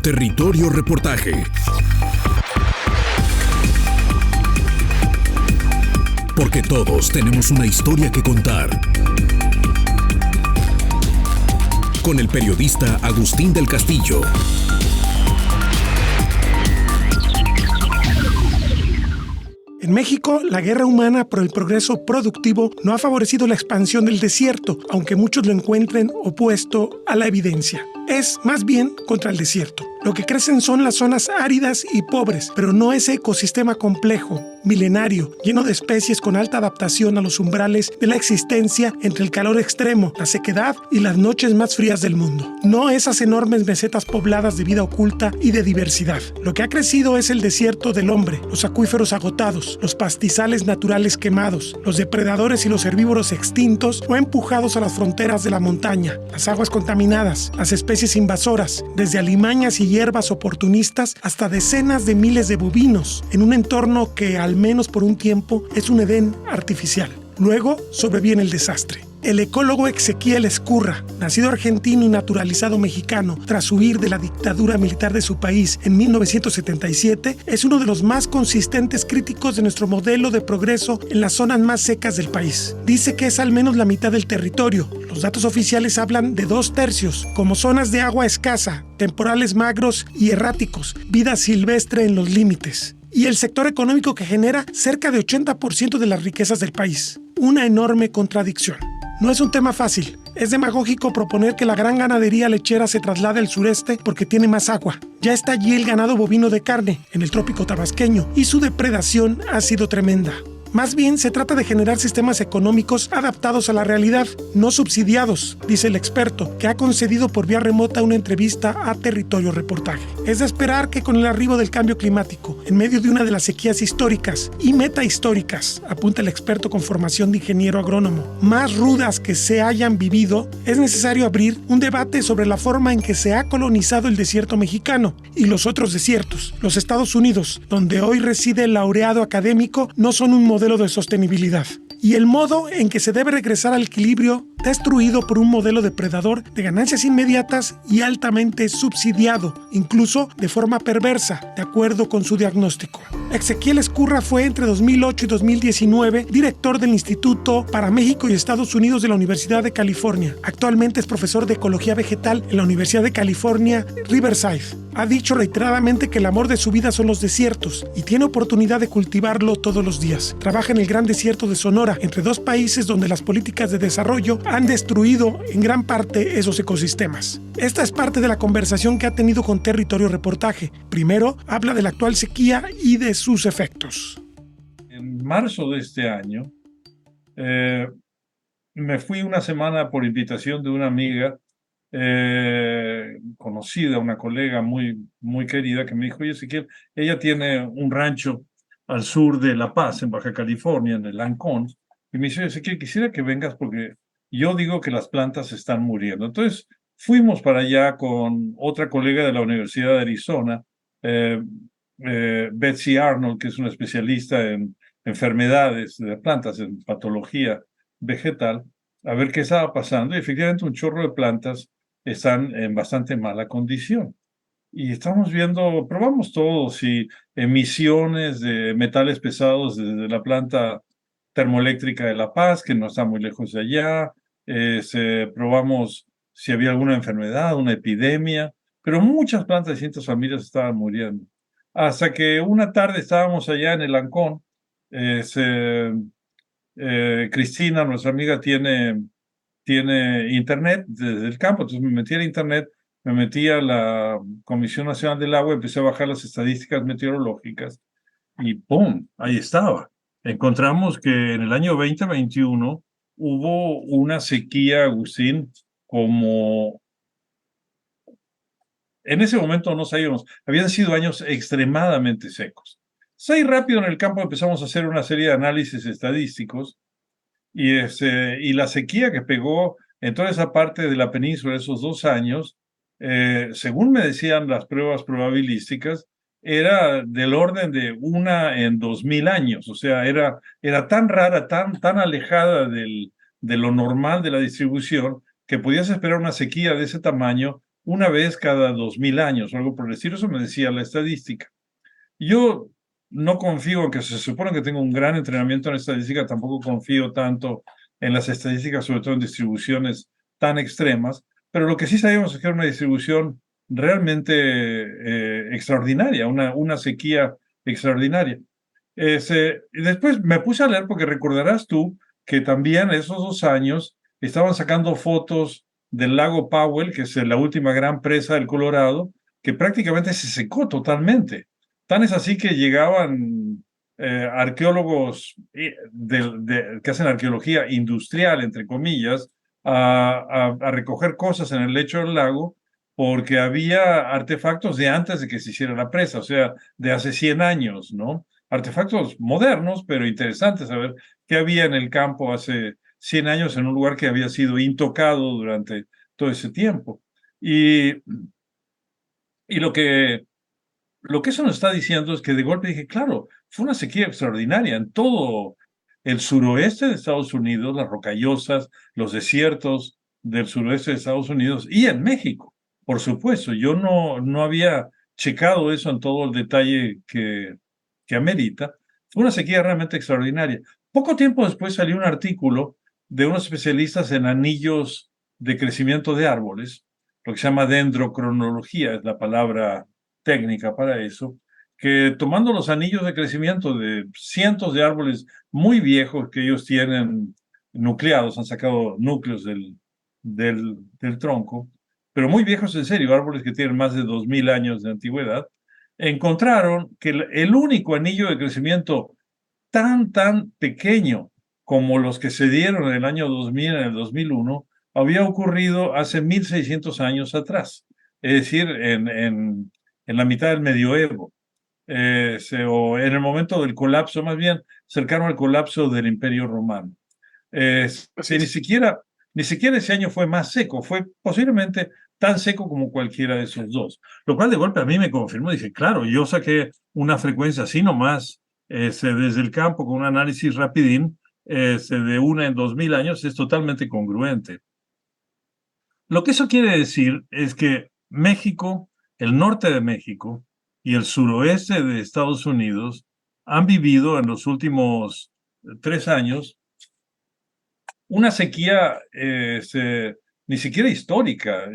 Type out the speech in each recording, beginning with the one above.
Territorio Reportaje. Porque todos tenemos una historia que contar. Con el periodista Agustín del Castillo. En México, la guerra humana por el progreso productivo no ha favorecido la expansión del desierto, aunque muchos lo encuentren opuesto a la evidencia. Es más bien contra el desierto. Lo que crecen son las zonas áridas y pobres, pero no ese ecosistema complejo, milenario, lleno de especies con alta adaptación a los umbrales de la existencia entre el calor extremo, la sequedad y las noches más frías del mundo. No esas enormes mesetas pobladas de vida oculta y de diversidad. Lo que ha crecido es el desierto del hombre, los acuíferos agotados, los pastizales naturales quemados, los depredadores y los herbívoros extintos o empujados a las fronteras de la montaña, las aguas contaminadas, las especies invasoras, desde alimañas y hierbas oportunistas hasta decenas de miles de bovinos, en un entorno que, al menos por un tiempo, es un Edén artificial. Luego sobreviene el desastre. El ecólogo Ezequiel Ezcurra, nacido argentino y naturalizado mexicano, tras huir de la dictadura militar de su país en 1977, es uno de los más consistentes críticos de nuestro modelo de progreso en las zonas más secas del país. Dice que es al menos la mitad del territorio. Los datos oficiales hablan de 2/3, como zonas de agua escasa, temporales magros y erráticos, vida silvestre en los límites. Y el sector económico que genera cerca de 80% de las riquezas del país. Una enorme contradicción. No es un tema fácil. Es demagógico proponer que la gran ganadería lechera se traslade al sureste porque tiene más agua. Ya está allí el ganado bovino de carne, en el trópico tabasqueño, y su depredación ha sido tremenda. Más bien se trata de generar sistemas económicos adaptados a la realidad, no subsidiados, dice el experto, que ha concedido por vía remota una entrevista a Territorio Reportaje. Es de esperar que con el arribo del cambio climático, en medio de una de las sequías históricas y metahistóricas, apunta el experto con formación de ingeniero agrónomo, más rudas que se hayan vivido, es necesario abrir un debate sobre la forma en que se ha colonizado el desierto mexicano y los otros desiertos. Los Estados Unidos, donde hoy reside el laureado académico, no son un modelo de sostenibilidad, y el modo en que se debe regresar al equilibrio destruido por un modelo depredador de ganancias inmediatas y altamente subsidiado, incluso de forma perversa, de acuerdo con su diagnóstico. Ezequiel Ezcurra fue entre 2008 y 2019 director del Instituto para México y Estados Unidos de la Universidad de California. Actualmente es profesor de Ecología Vegetal en la Universidad de California, Riverside. Ha dicho reiteradamente que el amor de su vida son los desiertos y tiene oportunidad de cultivarlo todos los días. Trabaja en el Gran Desierto de Sonora, entre dos países donde las políticas de desarrollo han destruido en gran parte esos ecosistemas. Esta es parte de la conversación que ha tenido con Territorio Reportaje. Primero, habla de la actual sequía y de sus efectos. En marzo de este año, me fui una semana por invitación de una amiga conocida, una colega muy querida, que me dijo: oye, Ezequiel, ella tiene un rancho al sur de La Paz, en Baja California, en el Ancón, y me dice: Ezequiel, quisiera que vengas porque yo digo que las plantas están muriendo. Entonces fuimos para allá con otra colega de la Universidad de Arizona, Betsy Arnold, que es una especialista en enfermedades de plantas, en patología vegetal, a ver qué estaba pasando. Y efectivamente un chorro de plantas están en bastante mala condición. Y estamos viendo, probamos todo, si emisiones de metales pesados desde la planta termoeléctrica de La Paz, que no está muy lejos de allá, probamos si había alguna enfermedad, una epidemia, pero muchas plantas de distintas familias estaban muriendo. Hasta que una tarde estábamos allá en el Ancón, Cristina, nuestra amiga, tiene internet desde el campo, entonces me metí al internet, me metí a la Comisión Nacional del Agua, empecé a bajar las estadísticas meteorológicas y ¡pum! Ahí estaba. Encontramos que en el año 2021 hubo una sequía, Agustín, como en ese momento no sabíamos, habían sido años extremadamente secos. Ahí rápido en el campo empezamos a hacer una serie de análisis estadísticos y la sequía que pegó en toda esa parte de la península esos 2 años, según me decían las pruebas probabilísticas, era del orden de 1 en 2000 años. O sea, era tan rara, tan alejada de lo normal de la distribución, que podías esperar una sequía de ese tamaño una vez cada 2000 años o algo por el estilo. Eso me decía la estadística. Yo no confío, aunque se supone que tengo un gran entrenamiento en estadística, tampoco confío tanto en las estadísticas, sobre todo en distribuciones tan extremas, pero lo que sí sabíamos es que era una distribución realmente extraordinaria, una sequía extraordinaria. Y después me puse a leer porque recordarás tú que también esos 2 años estaban sacando fotos del lago Powell, que es la última gran presa del Colorado, que prácticamente se secó totalmente. Tan es así que llegaban arqueólogos que hacen arqueología industrial, entre comillas, a recoger cosas en el lecho del lago porque había artefactos de antes de que se hiciera la presa, o sea, de hace 100 años, ¿no? Artefactos modernos, pero interesantes, a ver qué había en el campo hace 100 años en un lugar que había sido intocado durante todo ese tiempo. Y lo que eso nos está diciendo es que de golpe dije, claro, fue una sequía extraordinaria en todo el suroeste de Estados Unidos, las rocallosas, los desiertos del suroeste de Estados Unidos y en México, por supuesto. Yo no había checado eso en todo el detalle que amerita. Fue una sequía realmente extraordinaria. Poco tiempo después salió un artículo de unos especialistas en anillos de crecimiento de árboles, lo que se llama dendrocronología, es la palabra técnica para eso, que tomando los anillos de crecimiento de cientos de árboles muy viejos que ellos tienen nucleados, han sacado núcleos del tronco, pero muy viejos en serio, árboles que tienen más de 2000 años de antigüedad, encontraron que el único anillo de crecimiento tan pequeño como los que se dieron en el año 2000, en el 2001, había ocurrido hace 1600 años atrás, es decir, en la mitad del medioevo, o en el momento del colapso, más bien cercano al colapso del Imperio Romano. Así Ni es. siquiera, ni siquiera ese año fue más seco, fue posiblemente tan seco como cualquiera de esos dos. Lo cual de golpe a mí me confirmó, dije, claro, yo saqué una frecuencia así nomás, desde el campo con un análisis rapidín, de una en 2000 años, es totalmente congruente. Lo que eso quiere decir es que México, el norte de México y el suroeste de Estados Unidos han vivido en los últimos 3 años una sequía ni siquiera histórica,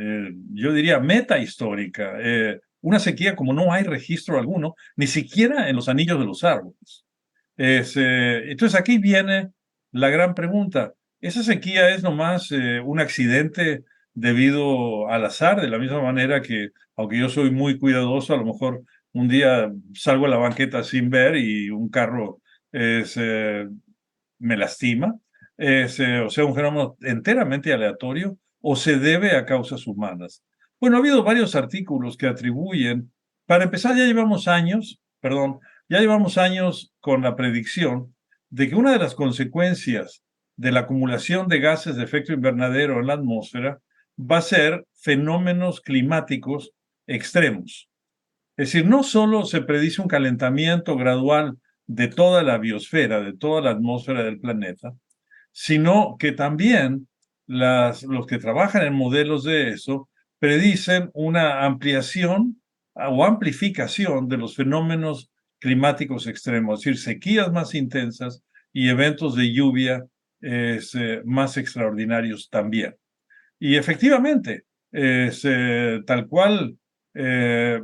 yo diría metahistórica, una sequía como no hay registro alguno, ni siquiera en los anillos de los árboles. Entonces aquí viene la gran pregunta. ¿Esa sequía es nomás un accidente debido al azar? De la misma manera que, aunque yo soy muy cuidadoso, a lo mejor un día salgo a la banqueta sin ver y un carro me lastima. O sea, un fenómeno enteramente aleatorio o se debe a causas humanas. Bueno, ha habido varios artículos que atribuyen, para empezar, ya llevamos años con la predicción de que una de las consecuencias de la acumulación de gases de efecto invernadero en la atmósfera va a ser fenómenos climáticos extremos. Es decir, no solo se predice un calentamiento gradual de toda la biosfera, de toda la atmósfera del planeta, sino que también los que trabajan en modelos de eso predicen una ampliación o amplificación de los fenómenos climáticos extremos, es decir, sequías más intensas y eventos de lluvia más extraordinarios también. Y efectivamente, tal cual eh,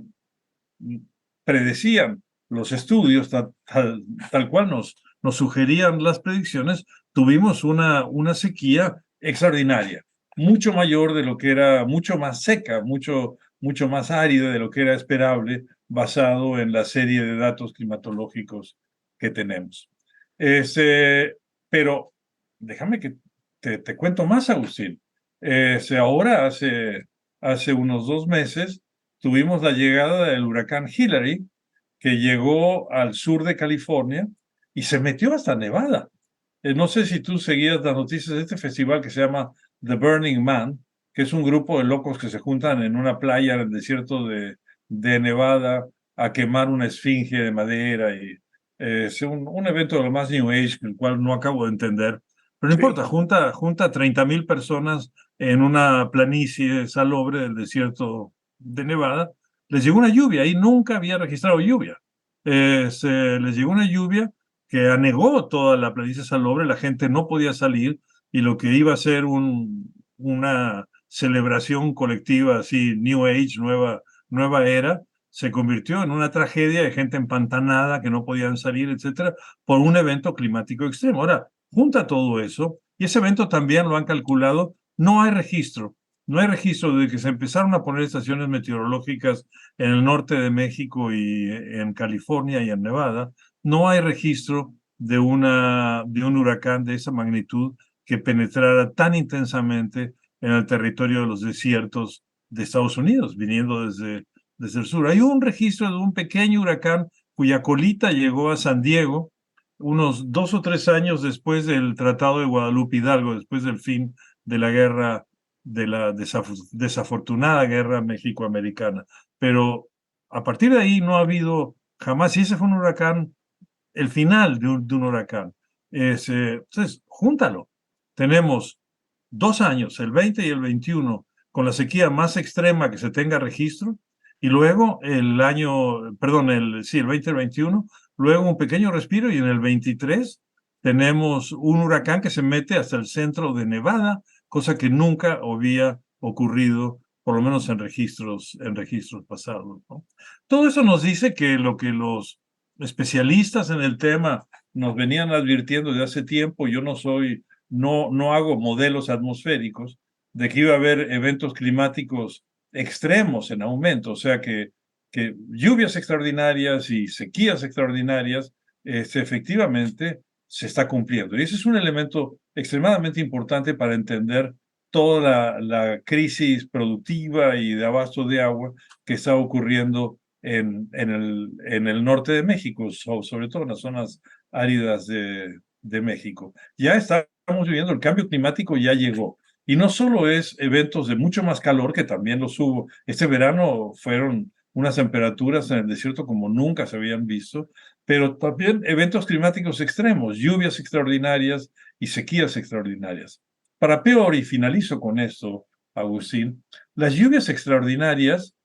predecían los estudios, tal cual nos sugerían las predicciones, tuvimos una sequía extraordinaria, mucho mayor de lo que era, mucho más seca, mucho más árida de lo que era esperable, basado en la serie de datos climatológicos que tenemos. Pero déjame que te cuento más, Agustín. Ahora, hace unos 2 meses, tuvimos la llegada del huracán Hillary, que llegó al sur de California y se metió hasta Nevada. No sé si tú seguías las noticias de este festival que se llama The Burning Man, que es un grupo de locos que se juntan en una playa en el desierto de Nevada a quemar una esfinge de madera. Y es un evento de lo más New Age, el cual no acabo de entender. Pero no Sí. importa, junta 30,000 personas en una planicie salobre del desierto de Nevada, les llegó una lluvia y nunca había registrado lluvia. Les llegó una lluvia que anegó toda la planicie salobre, la gente no podía salir y lo que iba a ser una celebración colectiva así, New Age, nueva era, se convirtió en una tragedia de gente empantanada que no podían salir, etcétera, por un evento climático extremo. Ahora, junta todo eso, y ese evento también lo han calculado, no hay registro. No hay registro de que se empezaron a poner estaciones meteorológicas en el norte de México y en California y en Nevada. No hay registro de un huracán de esa magnitud que penetrara tan intensamente en el territorio de los desiertos de Estados Unidos, viniendo desde el sur. Hay un registro de un pequeño huracán cuya colita llegó a San Diego unos 2 o 3 años después del Tratado de Guadalupe Hidalgo, después del fin de la guerra, de la desafortunada guerra mexicoamericana. Pero a partir de ahí no ha habido jamás, y ese fue un huracán, el final de un huracán. Entonces, júntalo. Tenemos 2 años, el 20 y el 21, con la sequía más extrema que se tenga registro, y luego el 20 y el 21, luego un pequeño respiro, y en el 23 tenemos un huracán que se mete hasta el centro de Nevada, cosa que nunca había ocurrido, por lo menos en registros pasados, ¿no? Todo eso nos dice que lo que los especialistas en el tema nos venían advirtiendo desde hace tiempo, yo no hago modelos atmosféricos, de que iba a haber eventos climáticos extremos en aumento, o sea que lluvias extraordinarias y sequías extraordinarias, efectivamente se está cumpliendo. Y ese es un elemento extremadamente importante para entender toda la crisis productiva y de abasto de agua que está ocurriendo en el norte de México, sobre todo en las zonas áridas de México. Ya estamos viviendo, el cambio climático ya llegó. Y no solo es eventos de mucho más calor, que también los hubo. Este verano fueron unas temperaturas en el desierto como nunca se habían visto, pero también eventos climáticos extremos, lluvias extraordinarias y sequías extraordinarias. Para peor, y finalizo con esto, Agustín, las lluvias extraordinarias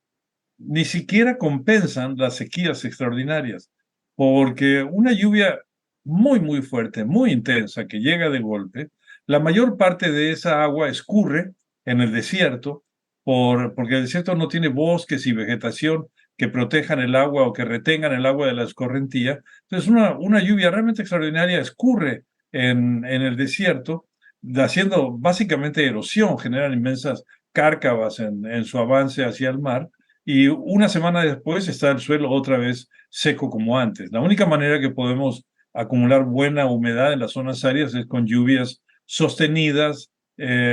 ni siquiera compensan las sequías extraordinarias, porque una lluvia muy, muy fuerte, muy intensa, que llega de golpe, la mayor parte de esa agua escurre en el desierto, porque el desierto no tiene bosques y vegetación que protejan el agua o que retengan el agua de la escorrentía. Entonces, una lluvia realmente extraordinaria escurre en el desierto, haciendo básicamente erosión, generan inmensas cárcavas en su avance hacia el mar, y una semana después está el suelo otra vez seco como antes. La única manera que podemos acumular buena humedad en las zonas áridas es con lluvias sostenidas,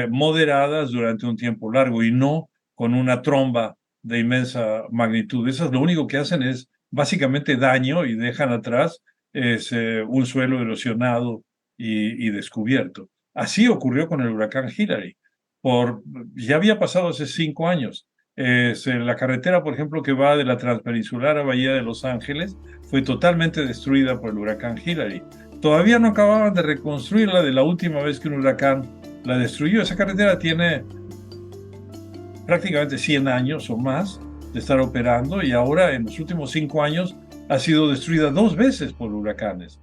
moderadas durante un tiempo largo, y no con una tromba de inmensa magnitud. Esas lo único que hacen es básicamente daño y dejan atrás un suelo erosionado y descubierto. Así ocurrió con el huracán Hillary. Ya había pasado hace 5 años. La carretera, por ejemplo, que va de la transpeninsular a Bahía de Los Ángeles, fue totalmente destruida por el huracán Hillary. Todavía no acababan de reconstruirla de la última vez que un huracán la destruyó. Esa carretera tiene prácticamente 100 años o más de estar operando, y ahora en los últimos 5 años ha sido destruida 2 veces por huracanes.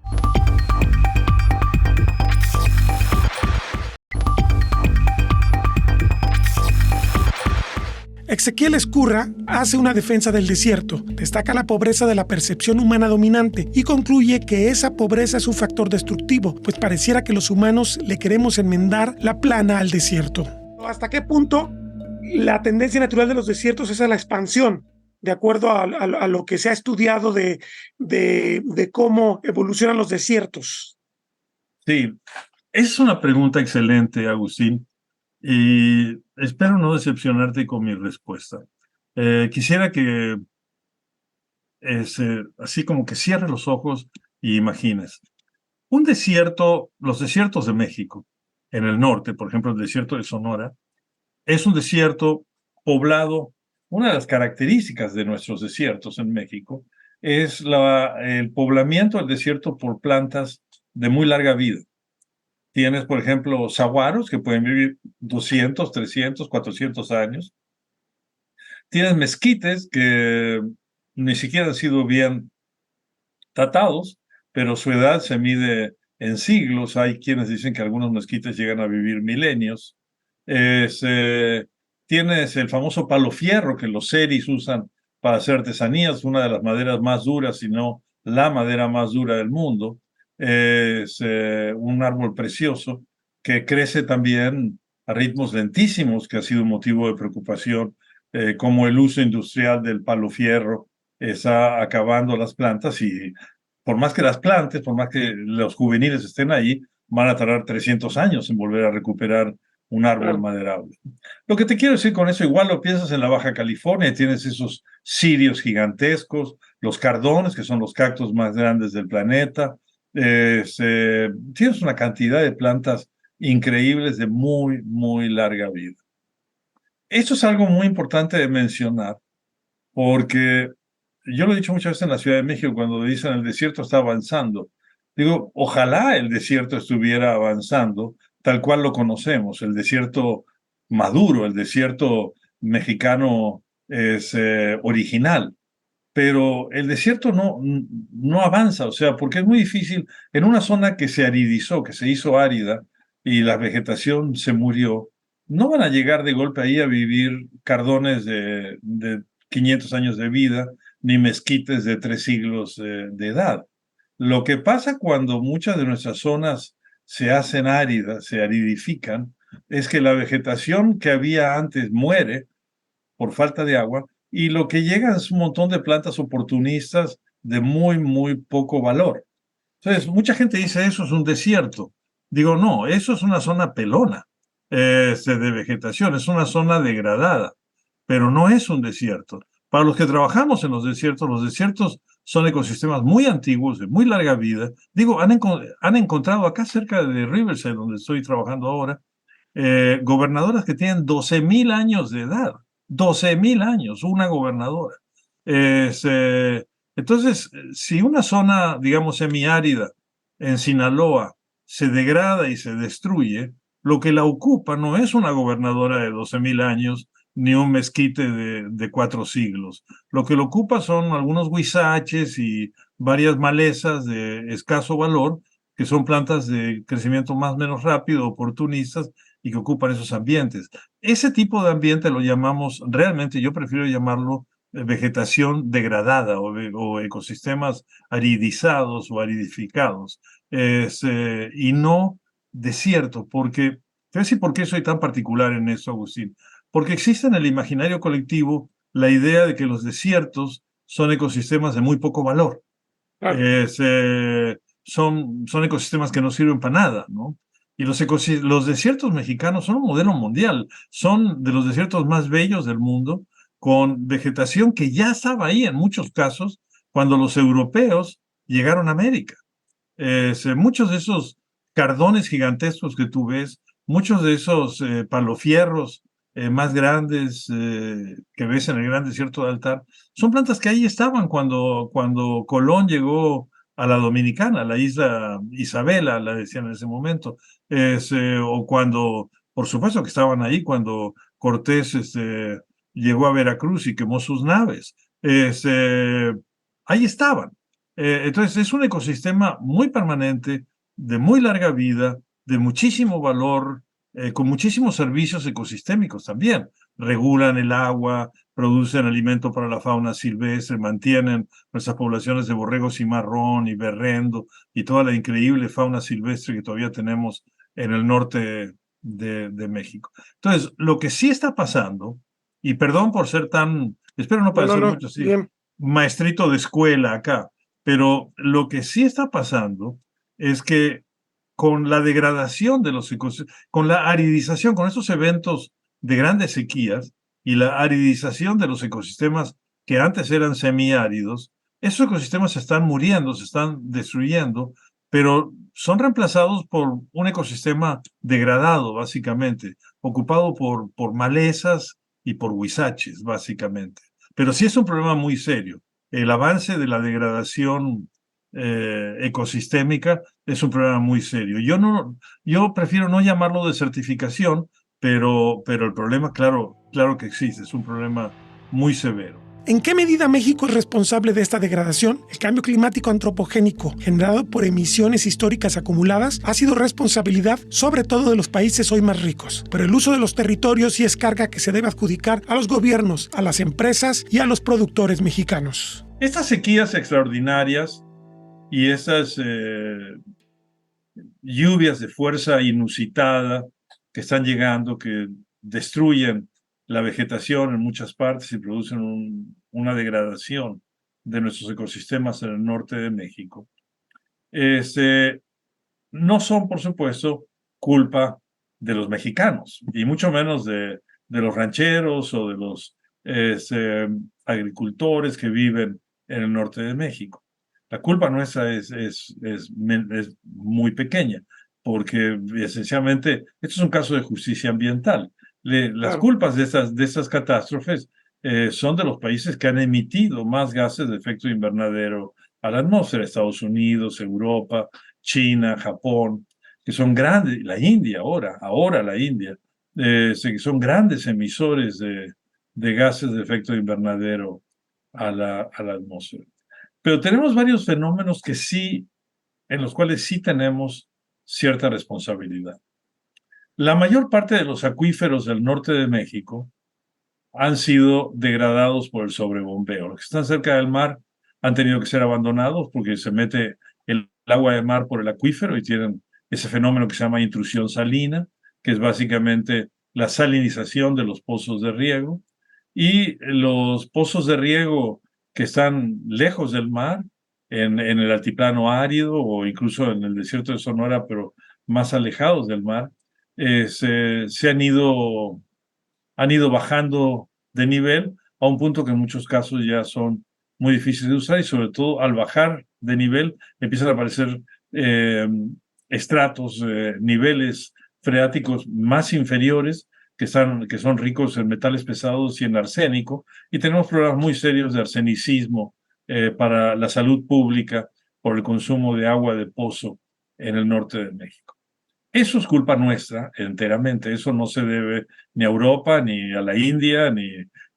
Ezequiel Ezcurra hace una defensa del desierto, destaca la pobreza de la percepción humana dominante y concluye que esa pobreza es un factor destructivo, pues pareciera que los humanos le queremos enmendar la plana al desierto. ¿Hasta qué punto la tendencia natural de los desiertos es a la expansión, de acuerdo a lo que se ha estudiado de cómo evolucionan los desiertos? Sí, es una pregunta excelente, Agustín, y espero no decepcionarte con mi respuesta. Quisiera que así como que cierres los ojos y imagines. Un desierto, los desiertos de México, en el norte, por ejemplo, el desierto de Sonora, es un desierto poblado. Una de las características de nuestros desiertos en México es el poblamiento del desierto por plantas de muy larga vida. Tienes, por ejemplo, saguaros que pueden vivir 200, 300, 400 años. Tienes mezquites que ni siquiera han sido bien tratados, pero su edad se mide en siglos. Hay quienes dicen que algunos mezquites llegan a vivir milenios. Es, tienes el famoso palo fierro que los seris usan para hacer artesanías, una de las maderas más duras, si no la madera más dura del mundo. Es un árbol precioso que crece también a ritmos lentísimos, que ha sido un motivo de preocupación, como el uso industrial del palo fierro está acabando las plantas y por más que las plantes, por más que los juveniles estén ahí, van a tardar 300 años en volver a recuperar un árbol maderable. Lo que te quiero decir con eso, igual lo piensas en la Baja California, tienes esos cirios gigantescos, los cardones, que son los cactus más grandes del planeta, tienes una cantidad de plantas increíbles de muy, muy larga vida. Esto es algo muy importante de mencionar, porque yo lo he dicho muchas veces en la Ciudad de México cuando dicen el desierto está avanzando. Digo, ojalá el desierto estuviera avanzando tal cual lo conocemos, el desierto maduro, el desierto mexicano es original, pero el desierto no avanza, o sea, porque es muy difícil en una zona que se aridizó, que se hizo árida y la vegetación se murió, no van a llegar de golpe ahí a vivir cardones de 500 años de vida, ni mezquites de 3 siglos de edad. Lo que pasa cuando muchas de nuestras zonas se hacen áridas, se aridifican, es que la vegetación que había antes muere por falta de agua y lo que llega es un montón de plantas oportunistas de muy, muy poco valor. Entonces, mucha gente dice eso es un desierto. Digo, no, eso es una zona pelona de vegetación, es una zona degradada, pero no es un desierto. Para los que trabajamos en los desiertos son ecosistemas muy antiguos, de muy larga vida. Digo, han encontrado acá cerca de Riverside, donde estoy trabajando ahora, gobernadoras que tienen 12,000 años de edad. 12,000 años, una gobernadora. Es, entonces, si una zona, digamos, semiárida en Sinaloa se degrada y se destruye, lo que la ocupa no es una gobernadora de 12,000 años ni un mezquite de 4 siglos. Lo que lo ocupa son algunos huizaches y varias malezas de escaso valor, que son plantas de crecimiento más o menos rápido, oportunistas, y que ocupan esos ambientes. Ese tipo de ambiente lo llamamos, realmente yo prefiero llamarlo vegetación degradada o ecosistemas aridizados o aridificados, y no desierto, porque, te voy a decir por qué soy tan particular en eso, Agustín, porque existe en el imaginario colectivo la idea de que los desiertos son ecosistemas de muy poco valor. Claro. Son ecosistemas que no sirven para nada, ¿no? Y los desiertos mexicanos son un modelo mundial, son de los desiertos más bellos del mundo, con vegetación que ya estaba ahí en muchos casos cuando los europeos llegaron a América. Muchos de esos cardones gigantescos que tú ves, muchos de esos palofierros más grandes que ves en el gran desierto de Altar, son plantas que ahí estaban cuando Colón llegó a la Dominicana, a la isla Isabela, la decían en ese momento, o cuando, por supuesto que estaban ahí cuando Cortés llegó a Veracruz y quemó sus naves. Ahí estaban. Entonces es un ecosistema muy permanente, de muy larga vida, de muchísimo valor, con muchísimos servicios ecosistémicos también. Regulan el agua, producen alimento para la fauna silvestre, mantienen nuestras poblaciones de borregos cimarrón y berrendo y toda la increíble fauna silvestre que todavía tenemos en el norte de México. Entonces, lo que sí está pasando, y perdón por ser tan, espero no parecer mucho así, Bien. maestrito de escuela acá, pero lo que sí está pasando es que con la degradación de los ecosistemas, con la aridización, con estos eventos de grandes sequías y la aridización de los ecosistemas que antes eran semiáridos, esos ecosistemas se están muriendo, se están destruyendo, pero son reemplazados por un ecosistema degradado, básicamente, ocupado por malezas y por huizaches, básicamente. Pero sí es un problema muy serio. El avance de la degradación ecosistémica, es un problema muy serio. Yo prefiero no llamarlo desertificación, pero el problema, claro que existe, es un problema muy severo. ¿En qué medida México es responsable de esta degradación? El cambio climático antropogénico generado por emisiones históricas acumuladas ha sido responsabilidad sobre todo de los países hoy más ricos, pero el uso de los territorios sí es carga que se debe adjudicar a los gobiernos, a las empresas y a los productores mexicanos. Estas sequías extraordinarias y esas lluvias de fuerza inusitada que están llegando, que destruyen la vegetación en muchas partes y producen una degradación de nuestros ecosistemas en el norte de México. No son, por supuesto, culpa de los mexicanos, y mucho menos de los rancheros o de los agricultores que viven en el norte de México. La culpa nuestra es muy pequeña, porque esencialmente esto es un caso de justicia ambiental. Las culpas de estas catástrofes son de los países que han emitido más gases de efecto invernadero a la atmósfera: Estados Unidos, Europa, China, Japón, que son grandes, la India ahora la India, que son grandes emisores de gases de efecto invernadero a la atmósfera. Pero tenemos varios fenómenos en los cuales sí tenemos cierta responsabilidad. La mayor parte de los acuíferos del norte de México han sido degradados por el sobrebombeo. Los que están cerca del mar han tenido que ser abandonados porque se mete el agua de mar por el acuífero y tienen ese fenómeno que se llama intrusión salina, que es básicamente la salinización de los pozos de riego. Y los pozos de riego que están lejos del mar, en el altiplano árido o incluso en el desierto de Sonora, pero más alejados del mar, se han ido bajando de nivel a un punto que en muchos casos ya son muy difíciles de usar, y sobre todo al bajar de nivel empiezan a aparecer estratos, niveles freáticos más inferiores que son ricos en metales pesados y en arsénico, y tenemos problemas muy serios de arsenicismo para la salud pública por el consumo de agua de pozo en el norte de México. Eso es culpa nuestra enteramente. Eso no se debe ni a Europa, ni a la India, ni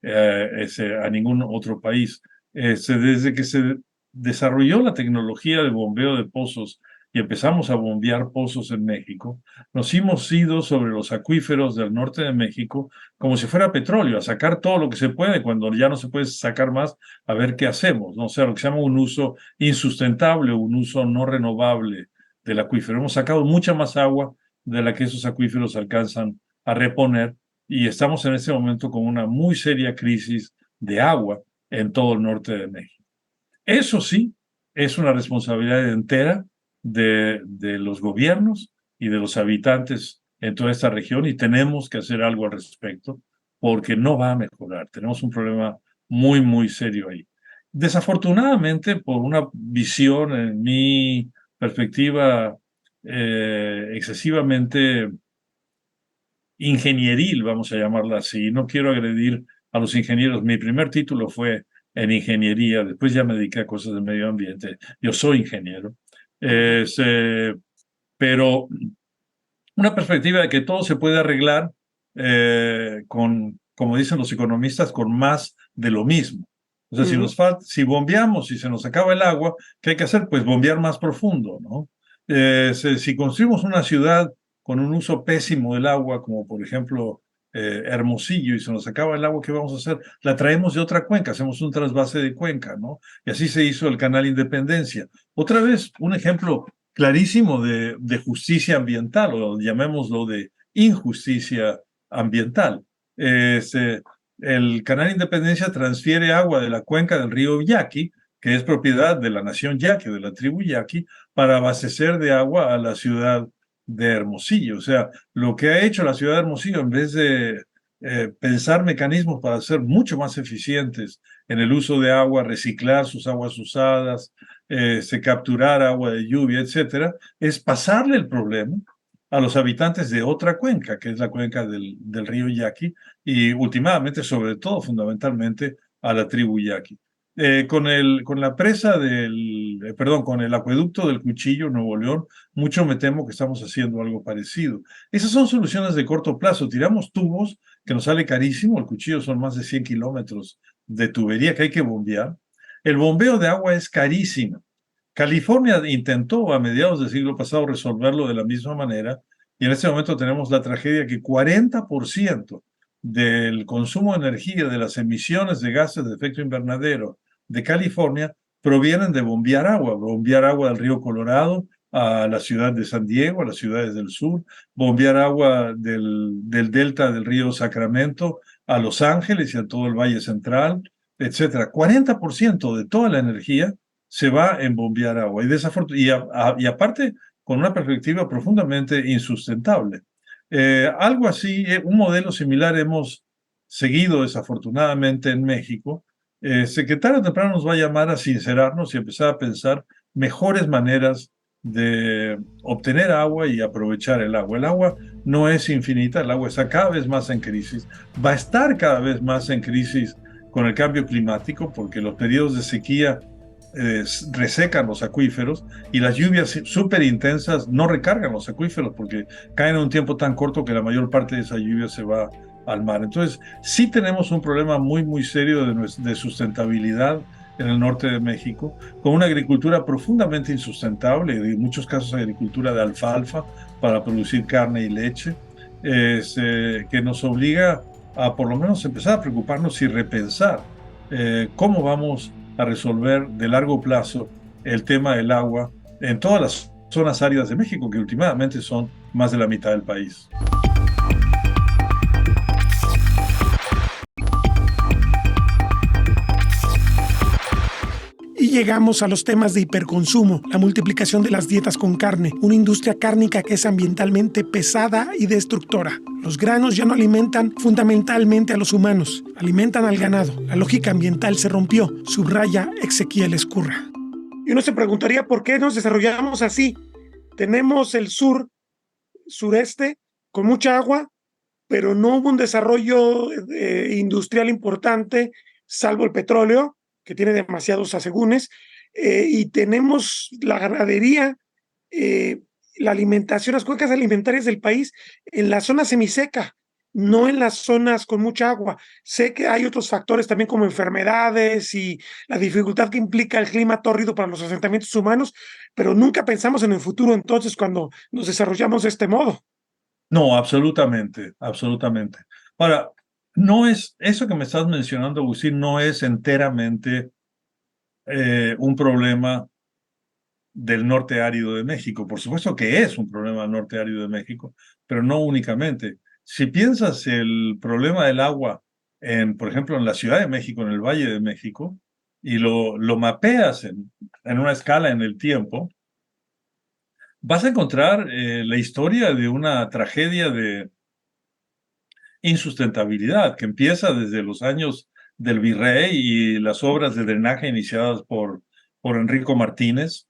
a ningún otro país. Desde que se desarrolló la tecnología de bombeo de pozos y empezamos a bombear pozos en México, nos hemos ido sobre los acuíferos del norte de México como si fuera petróleo, a sacar todo lo que se puede. Cuando ya no se puede sacar más, a ver qué hacemos, ¿no? O sea, lo que se llama un uso insustentable, un uso no renovable del acuífero. Hemos sacado mucha más agua de la que esos acuíferos alcanzan a reponer, y estamos en este momento con una muy seria crisis de agua en todo el norte de México. Eso sí, es una responsabilidad entera de los gobiernos y de los habitantes en toda esta región, y tenemos que hacer algo al respecto porque no va a mejorar. Tenemos un problema muy, muy serio ahí. Desafortunadamente, por una visión, en mi perspectiva, excesivamente ingenieril, vamos a llamarla así. No quiero agredir a los ingenieros. Mi primer título fue en ingeniería, después ya me dediqué a cosas de medio ambiente. Yo soy ingeniero. Pero una perspectiva de que todo se puede arreglar como dicen los economistas, con más de lo mismo. O sea, si bombeamos y se nos acaba el agua, ¿qué hay que hacer? Pues bombear más profundo, ¿no? Si construimos una ciudad con un uso pésimo del agua, como por ejemplo Hermosillo, y se nos acaba el agua, ¿qué vamos a hacer? La traemos de otra cuenca, hacemos un trasvase de cuenca, ¿no? Y así se hizo el Canal Independencia. Otra vez, un ejemplo clarísimo de justicia ambiental, o llamémoslo de injusticia ambiental. El Canal Independencia transfiere agua de la cuenca del río Yaqui, que es propiedad de la nación Yaqui, de la tribu Yaqui, para abastecer de agua a la ciudad de Hermosillo. O sea, lo que ha hecho la ciudad de Hermosillo, en vez de pensar mecanismos para ser mucho más eficientes en el uso de agua, reciclar sus aguas usadas, capturar agua de lluvia, etcétera, es pasarle el problema a los habitantes de otra cuenca, que es la cuenca del río Yaqui, y últimamente, sobre todo, fundamentalmente, a la tribu Yaqui. Con la presa perdón, con el acueducto del Cuchillo, Nuevo León, mucho me temo que estamos haciendo algo parecido. Esas son soluciones de corto plazo. Tiramos tubos, que nos sale carísimo. El Cuchillo son más de 100 kilómetros de tubería que hay que bombear. El bombeo de agua es carísimo. California intentó a mediados del siglo pasado resolverlo de la misma manera, y en este momento tenemos la tragedia que 40% del consumo de energía, de las emisiones de gases de efecto invernadero de California, provienen de bombear agua del río Colorado a la ciudad de San Diego, a las ciudades del sur, bombear agua del delta del río Sacramento a Los Ángeles y a todo el Valle Central, etcétera. 40% de toda la energía se va en bombear agua y aparte con una perspectiva profundamente insustentable. Algo así, un modelo similar hemos seguido desafortunadamente en México. Que tarde o temprano nos va a llamar a sincerarnos y empezar a pensar mejores maneras de obtener agua y aprovechar el agua. El agua no es infinita, el agua está cada vez más en crisis, va a estar cada vez más en crisis con el cambio climático, porque los periodos de sequía resecan los acuíferos y las lluvias súper intensas no recargan los acuíferos porque caen en un tiempo tan corto que la mayor parte de esa lluvia se va al mar. Entonces, sí tenemos un problema muy, muy serio de sustentabilidad en el norte de México, con una agricultura profundamente insustentable, en muchos casos agricultura de alfalfa para producir carne y leche, que nos obliga a por lo menos empezar a preocuparnos y repensar cómo vamos a resolver de largo plazo el tema del agua en todas las zonas áridas de México, que últimamente son más de la mitad del país. Y llegamos a los temas de hiperconsumo, la multiplicación de las dietas con carne, una industria cárnica que es ambientalmente pesada y destructora. Los granos ya no alimentan fundamentalmente a los humanos, alimentan al ganado. La lógica ambiental se rompió, subraya Ezequiel Escurra. Y uno se preguntaría por qué nos desarrollamos así. Tenemos el sureste, con mucha agua, pero no hubo un desarrollo industrial importante, salvo el petróleo, que tiene demasiados asegúnes, y tenemos la ganadería, la alimentación, las cuencas alimentarias del país en la zona semiseca, no en las zonas con mucha agua. Sé que hay otros factores también como enfermedades y la dificultad que implica el clima tórrido para los asentamientos humanos, pero nunca pensamos en el futuro entonces cuando nos desarrollamos de este modo. No, absolutamente, absolutamente. Ahora, no es, eso que me estás mencionando, Agustín, no es enteramente un problema del norte árido de México. Por supuesto que es un problema del norte árido de México, pero no únicamente. Si piensas el problema del agua, por ejemplo, en la Ciudad de México, en el Valle de México, y lo mapeas en una escala en el tiempo, vas a encontrar la historia de una tragedia de insustentabilidad que empieza desde los años del virrey y las obras de drenaje iniciadas por Enrico Martínez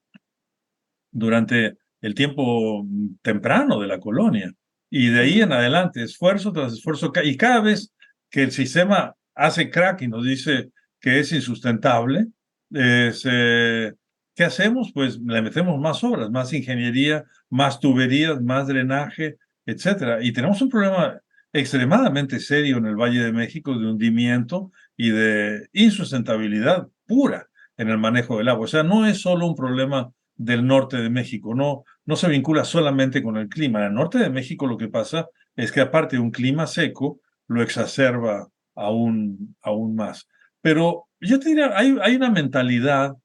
durante el tiempo temprano de la colonia. Y de ahí en adelante, esfuerzo tras esfuerzo, y cada vez que el sistema hace crack y nos dice que es insustentable, ¿qué hacemos? Pues le metemos más obras, más ingeniería, más tuberías, más drenaje, etcétera. Y tenemos un problema extremadamente serio en el Valle de México de hundimiento y de insustentabilidad pura en el manejo del agua. O sea, no es solo un problema del norte de México, no se vincula solamente con el clima. En el norte de México lo que pasa es que aparte de un clima seco, lo exacerba aún más. Pero yo te diría, hay una mentalidad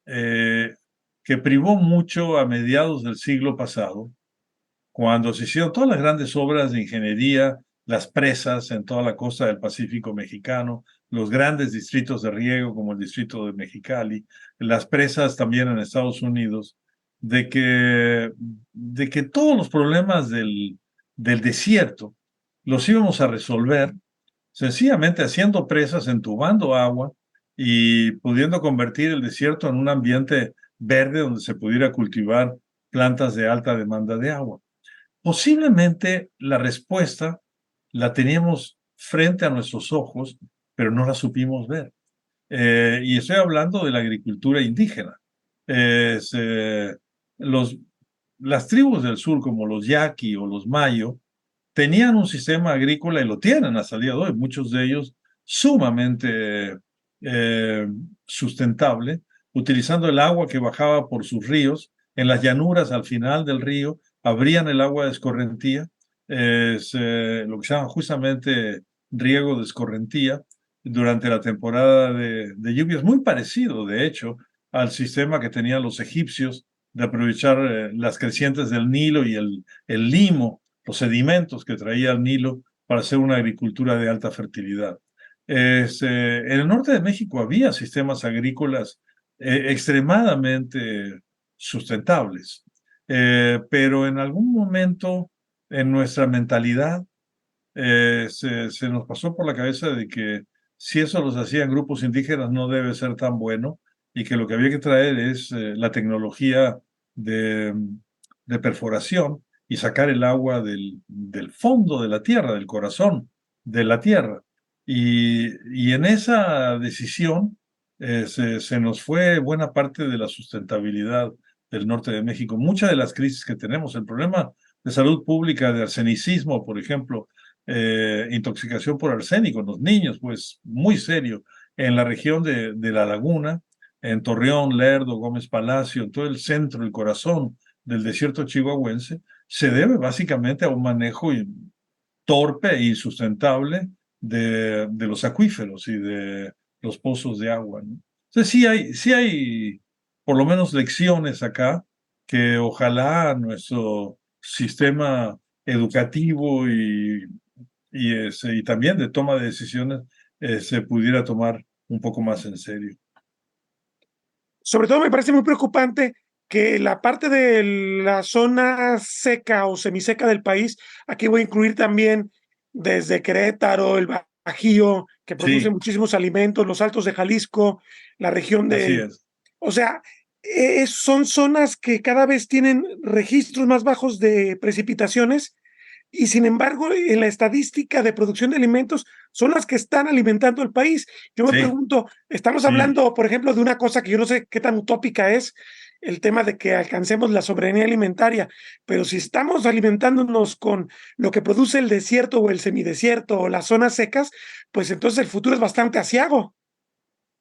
que privó mucho a mediados del siglo pasado, cuando se hicieron todas las grandes obras de ingeniería, las presas en toda la costa del Pacífico mexicano, los grandes distritos de riego como el distrito de Mexicali, las presas también en Estados Unidos, de que todos los problemas del desierto los íbamos a resolver sencillamente haciendo presas, entubando agua y pudiendo convertir el desierto en un ambiente verde donde se pudiera cultivar plantas de alta demanda de agua. Posiblemente la respuesta la teníamos frente a nuestros ojos, pero no la supimos ver. Y estoy hablando de la agricultura indígena. Es, los, las tribus del sur, como los Yaqui o los Mayo, tenían un sistema agrícola y lo tienen hasta el día de hoy, muchos de ellos sumamente eh, sustentable, utilizando el agua que bajaba por sus ríos. En las llanuras, al final del río, abrían el agua de escorrentía, lo que se llama justamente riego de escorrentía, durante la temporada de lluvias, muy parecido, de hecho, al sistema que tenían los egipcios de aprovechar las crecientes del Nilo y el limo, los sedimentos que traía el Nilo para hacer una agricultura de alta fertilidad. En el norte de México había sistemas agrícolas extremadamente sustentables, pero en algún momento en nuestra mentalidad se nos pasó por la cabeza de que si eso los hacían grupos indígenas no debe ser tan bueno y que lo que había que traer es la tecnología de, de perforación y sacar el agua del fondo de la tierra, del corazón de la tierra. Y en esa decisión se nos fue buena parte de la sustentabilidad del norte de México. Muchas de las crisis que tenemos, el problema de salud pública, de arsenicismo, por ejemplo, intoxicación por arsénico en los niños, pues muy serio. En la región de La Laguna, en Torreón, Lerdo, Gómez Palacio, en todo el centro, el corazón del desierto chihuahuense, se debe básicamente a un manejo torpe e insustentable de los acuíferos y de los pozos de agua, ¿no? Entonces sí hay por lo menos lecciones acá que ojalá nuestro sistema educativo y también de toma de decisiones se pudiera tomar un poco más en serio. Sobre todo me parece muy preocupante que la parte de la zona seca o semiseca del país, aquí voy a incluir también desde Querétaro, el Bajío, que produce Sí, muchísimos alimentos, los Altos de Jalisco, la región así de, es. o sea, son zonas que cada vez tienen registros más bajos de precipitaciones y sin embargo, en la estadística de producción de alimentos son las que están alimentando el país. Yo me Sí, pregunto, estamos sí. hablando, por ejemplo, de una cosa que yo no sé qué tan utópica es, el tema de que alcancemos la soberanía alimentaria, pero si estamos alimentándonos con lo que produce el desierto o el semidesierto o las zonas secas, pues entonces el futuro es bastante aciago.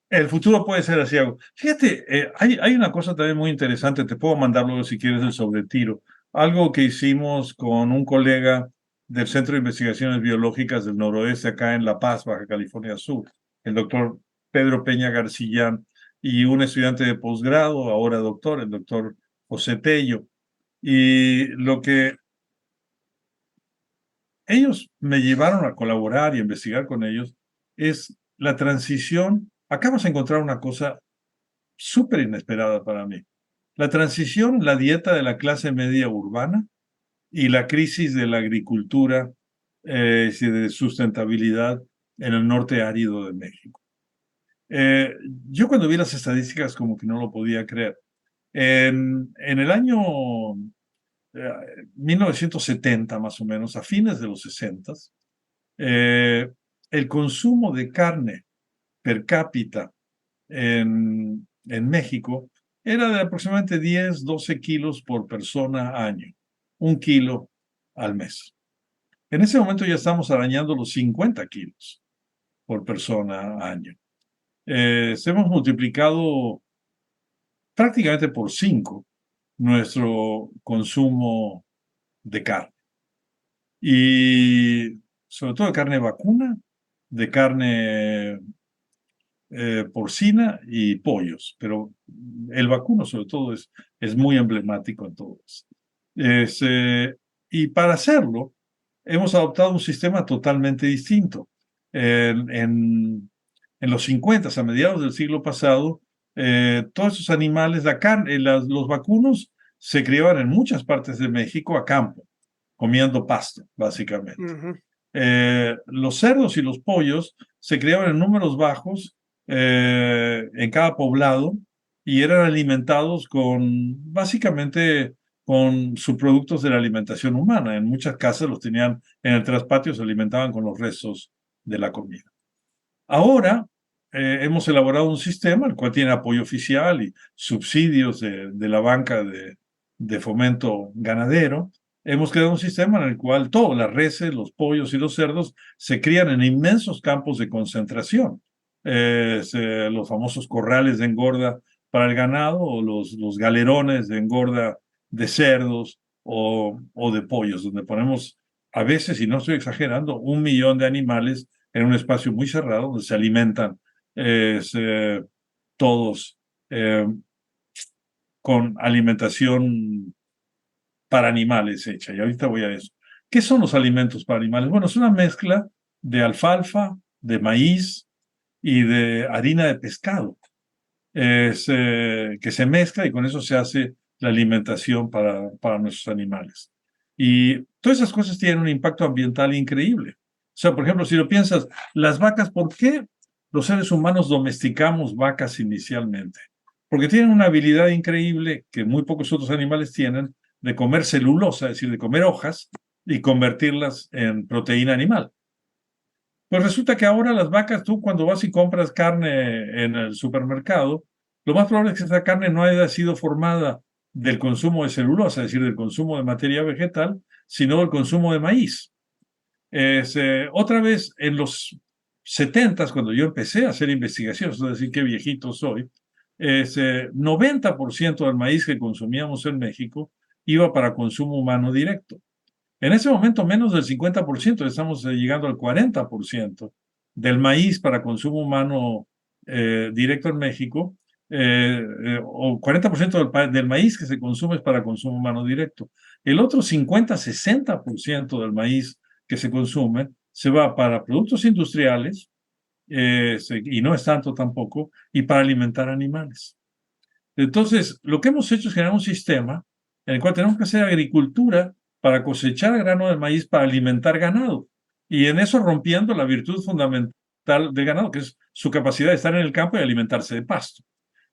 El futuro puede ser así. Fíjate, hay una cosa también muy interesante, te puedo mandar luego si quieres el sobretiro. Algo que hicimos con un colega del Centro de Investigaciones Biológicas del Noroeste, acá en La Paz, Baja California Sur, el doctor Pedro Peña Garcillán, y un estudiante de posgrado, ahora doctor, el doctor José Tello. Y lo que ellos me llevaron a colaborar y a investigar con ellos es la transición. Acabas de encontrar una cosa súper inesperada para mí. La transición, la dieta de la clase media urbana y la crisis de la agricultura y de sustentabilidad en el norte árido de México. Eh, yo cuando vi las estadísticas como que no lo podía creer. En el año 1970 más o menos, a fines de los 60, eh, el consumo de carne per cápita en México era de aproximadamente 10, 12 kilos por persona año, 1 kilo al mes. En ese momento ya estamos arañando los 50 kilos por persona año. Se hemos multiplicado prácticamente por 5 nuestro consumo de carne. Y sobre todo de carne vacuna, de carne porcina y pollos, pero el vacuno sobre todo es muy emblemático en todo eso. Es, y para hacerlo, hemos adoptado un sistema totalmente distinto. En los 50, a mediados del siglo pasado, todos esos animales, la carne, los vacunos se criaban en muchas partes de México a campo, comiendo pasto, básicamente. Ujú. Los cerdos y los pollos se criaban en números bajos en cada poblado y eran alimentados básicamente con subproductos de la alimentación humana. En muchas casas los tenían en el traspatio, se alimentaban con los restos de la comida. Ahora hemos elaborado un sistema, el cual tiene apoyo oficial y subsidios de la banca de fomento ganadero. Hemos creado un sistema en el cual todas las reses, los pollos y los cerdos se crían en inmensos campos de concentración. Los famosos corrales de engorda para el ganado o los galerones de engorda de cerdos o de pollos, donde ponemos a veces, y no estoy exagerando, 1 millón de animales en un espacio muy cerrado donde se alimentan todos con alimentación para animales hecha. Y ahorita voy a eso. ¿Qué son los alimentos para animales? Bueno, es una mezcla de alfalfa, de maíz y de harina de pescado. Que se mezcla y con eso se hace la alimentación para nuestros animales. Y todas esas cosas tienen un impacto ambiental increíble. O sea, por ejemplo, si lo piensas, las vacas, ¿por qué los seres humanos domesticamos vacas inicialmente? Porque tienen una habilidad increíble que muy pocos otros animales tienen de comer celulosa, es decir, de comer hojas y convertirlas en proteína animal. Pues resulta que ahora las vacas, tú cuando vas y compras carne en el supermercado, lo más probable es que esa carne no haya sido formada del consumo de celulosa, es decir, del consumo de materia vegetal, sino del consumo de maíz. Otra vez, en los 70, cuando yo empecé a hacer investigaciones, es decir, qué viejito soy, 90% del maíz que consumíamos en México iba para consumo humano directo. En ese momento, menos del 50%, estamos llegando al 40% del maíz para consumo humano directo en México, o 40% del maíz que se consume es para consumo humano directo. El otro 50-60% del maíz que se consume se va para productos industriales, y no es tanto tampoco, y para alimentar animales. Entonces, lo que hemos hecho es generar un sistema en el cual tenemos que hacer agricultura para cosechar grano de maíz para alimentar ganado. Y en eso rompiendo la virtud fundamental del ganado, que es su capacidad de estar en el campo y alimentarse de pasto.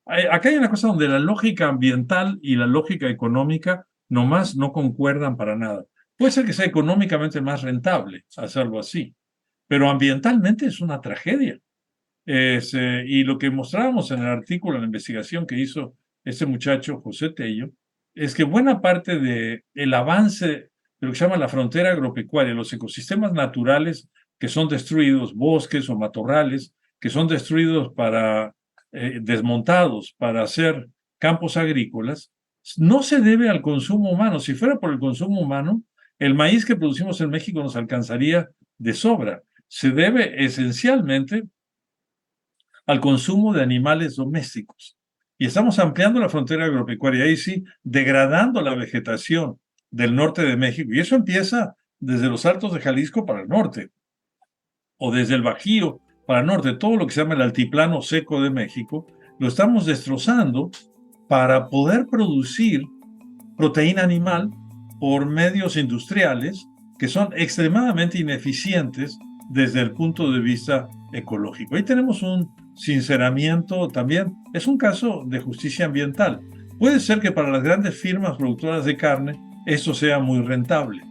Acá hay una cosa donde la lógica ambiental y la lógica económica nomás no concuerdan para nada. Puede ser que sea económicamente más rentable hacerlo así, pero ambientalmente es una tragedia. Y lo que mostrábamos en el artículo, en la investigación que hizo este muchacho, José Tello, es que buena parte del avance de lo que se llama la frontera agropecuaria, los ecosistemas naturales que son destruidos, bosques o matorrales, que son destruidos desmontados para hacer campos agrícolas, no se debe al consumo humano. Si fuera por el consumo humano, el maíz que producimos en México nos alcanzaría de sobra. Se debe esencialmente al consumo de animales domésticos. Y estamos ampliando la frontera agropecuaria, ahí sí, degradando la vegetación del norte de México. Y eso empieza desde los Altos de Jalisco para el norte, o desde el Bajío para el norte, todo lo que se llama el altiplano seco de México, lo estamos destrozando para poder producir proteína animal por medios industriales que son extremadamente ineficientes desde el punto de vista ecológico. Ahí tenemos un sinceramiento también, es un caso de justicia ambiental. Puede ser que para las grandes firmas productoras de carne esto sea muy rentable,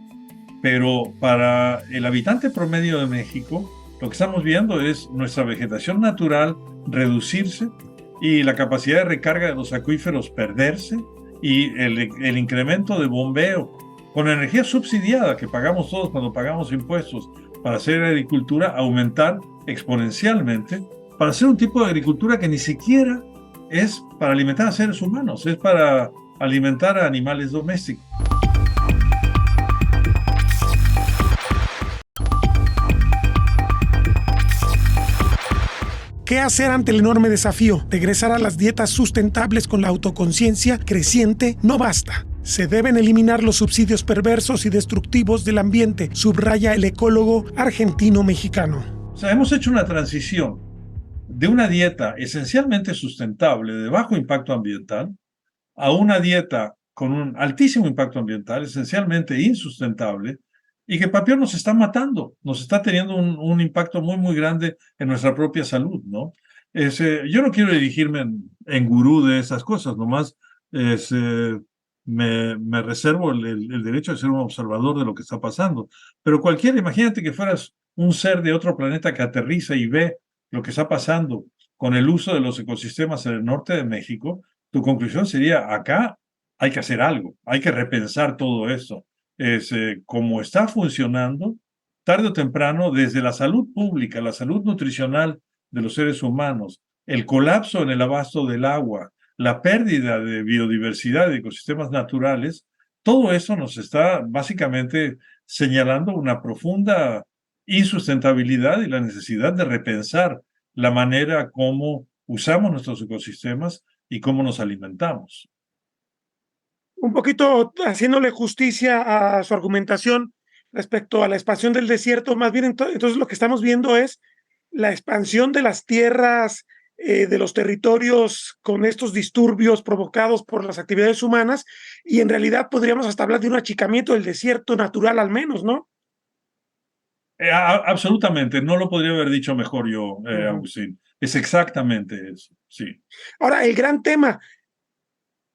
pero para el habitante promedio de México, lo que estamos viendo es nuestra vegetación natural reducirse y la capacidad de recarga de los acuíferos perderse y el incremento de bombeo con energía subsidiada que pagamos todos cuando pagamos impuestos para hacer agricultura aumentar exponencialmente, para hacer un tipo de agricultura que ni siquiera es para alimentar a seres humanos, es para alimentar a animales domésticos. ¿Qué hacer ante el enorme desafío? Regresar a las dietas sustentables con la autoconciencia creciente no basta. Se deben eliminar los subsidios perversos y destructivos del ambiente, subraya el ecólogo argentino-mexicano. O sea, hemos hecho una transición de una dieta esencialmente sustentable, de bajo impacto ambiental, a una dieta con un altísimo impacto ambiental, esencialmente insustentable, y que Papión nos está matando, nos está teniendo un impacto muy, muy grande en nuestra propia salud, ¿no? Yo no quiero dirigirme en gurú de esas cosas, nomás me reservo el derecho de ser un observador de lo que está pasando. Pero imagínate que fueras un ser de otro planeta que aterriza y ve lo que está pasando con el uso de los ecosistemas en el norte de México, tu conclusión sería, acá hay que hacer algo, hay que repensar todo esto. Como está funcionando, tarde o temprano, desde la salud pública, la salud nutricional de los seres humanos, el colapso en el abasto del agua, la pérdida de biodiversidad de ecosistemas naturales, todo eso nos está básicamente señalando una profunda insustentabilidad y la necesidad de repensar la manera como usamos nuestros ecosistemas y cómo nos alimentamos. Un poquito haciéndole justicia a su argumentación respecto a la expansión del desierto, más bien entonces lo que estamos viendo es la expansión de las tierras, de los territorios con estos disturbios provocados por las actividades humanas, y en realidad podríamos hasta hablar de un achicamiento del desierto natural al menos, ¿no? Absolutamente, no lo podría haber dicho mejor yo, Agustín. Es exactamente eso, sí. Ahora, el gran tema,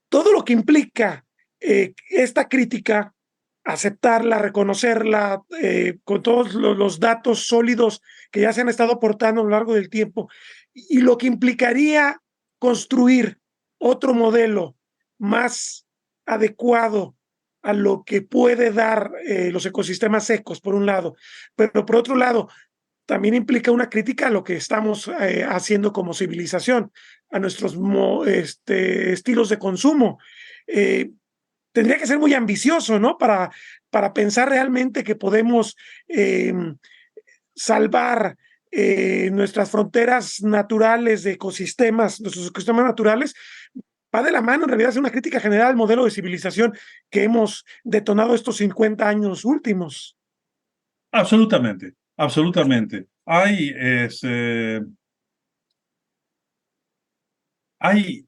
todo lo que implica esta crítica, aceptarla, reconocerla, con todos los datos sólidos que ya se han estado aportando a lo largo del tiempo, y lo que implicaría construir otro modelo más adecuado a lo que puede dar los ecosistemas secos, por un lado, pero por otro lado, también implica una crítica a lo que estamos haciendo como civilización, a nuestros estilos de consumo. Eh, Tendría que ser muy ambicioso, ¿no? Para pensar realmente que podemos salvar nuestras fronteras naturales de ecosistemas, nuestros ecosistemas naturales. Va de la mano, en realidad, es una crítica general al modelo de civilización que hemos detonado estos 50 años últimos. Absolutamente, absolutamente. Hay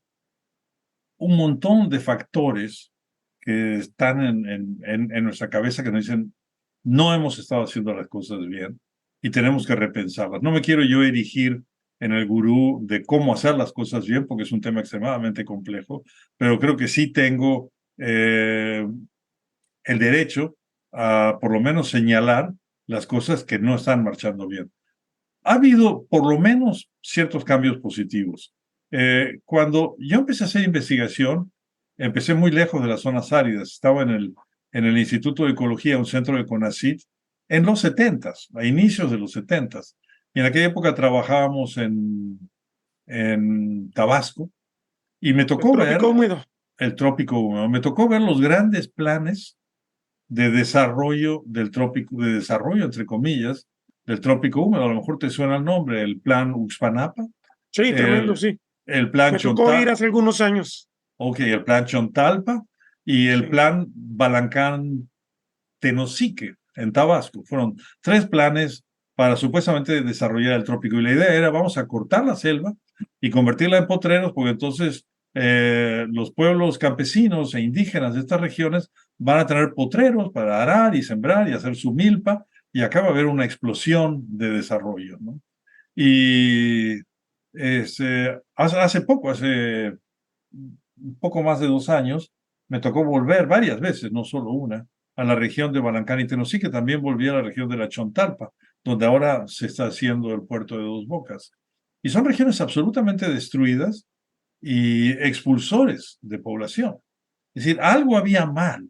un montón de factores que están en nuestra cabeza que nos dicen, no hemos estado haciendo las cosas bien y tenemos que repensarlas. No me quiero yo erigir en el gurú de cómo hacer las cosas bien, porque es un tema extremadamente complejo, pero creo que sí tengo el derecho a por lo menos señalar las cosas que no están marchando bien. Ha habido por lo menos ciertos cambios positivos. Cuando yo empecé a hacer investigación, empecé muy lejos de las zonas áridas. Estaba en el Instituto de Ecología, un centro de CONACYT, en los 70s, a inicios de los 70s. Y en aquella época trabajábamos en Tabasco y me tocó ver el trópico húmedo. Me tocó ver los grandes planes de desarrollo del trópico, de desarrollo, entre comillas, del trópico húmedo. A lo mejor te suena el nombre, el plan Uxpanapa. Sí, tremendo, sí. El plan Me tocó ir hace algunos años. Ok, el plan Chontalpa y el plan Balancán-Tenosique en Tabasco. Fueron 3 planes para supuestamente desarrollar el trópico. Y la idea era, vamos a cortar la selva y convertirla en potreros, porque entonces los pueblos campesinos e indígenas de estas regiones van a tener potreros para arar y sembrar y hacer su milpa, y acá va a haber una explosión de desarrollo, ¿no? Y hace un poco más de 2 años, me tocó volver varias veces, no solo una, a la región de Balancán y Tenosique, también volví a la región de la Chontalpa, donde ahora se está haciendo el puerto de Dos Bocas. Y son regiones absolutamente destruidas y expulsores de población. Es decir, algo había mal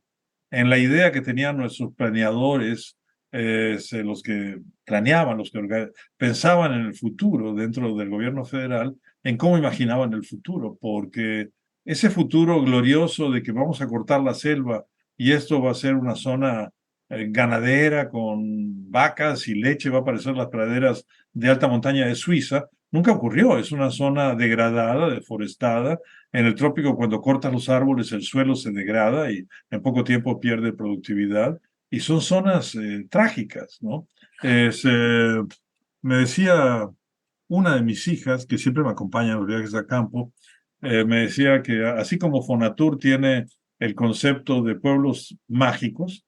en la idea que tenían nuestros planeadores, los que planeaban, los que pensaban en el futuro dentro del gobierno federal, en cómo imaginaban el futuro, porque ese futuro glorioso de que vamos a cortar la selva y esto va a ser una zona ganadera con vacas y leche, va a aparecer las praderas de alta montaña de Suiza, nunca ocurrió. Es una zona degradada, deforestada. En el trópico, cuando cortas los árboles, el suelo se degrada y en poco tiempo pierde productividad. Y son zonas trágicas, ¿no? Me decía una de mis hijas, que siempre me acompaña en los viajes a campo, me decía que así como Fonatur tiene el concepto de pueblos mágicos,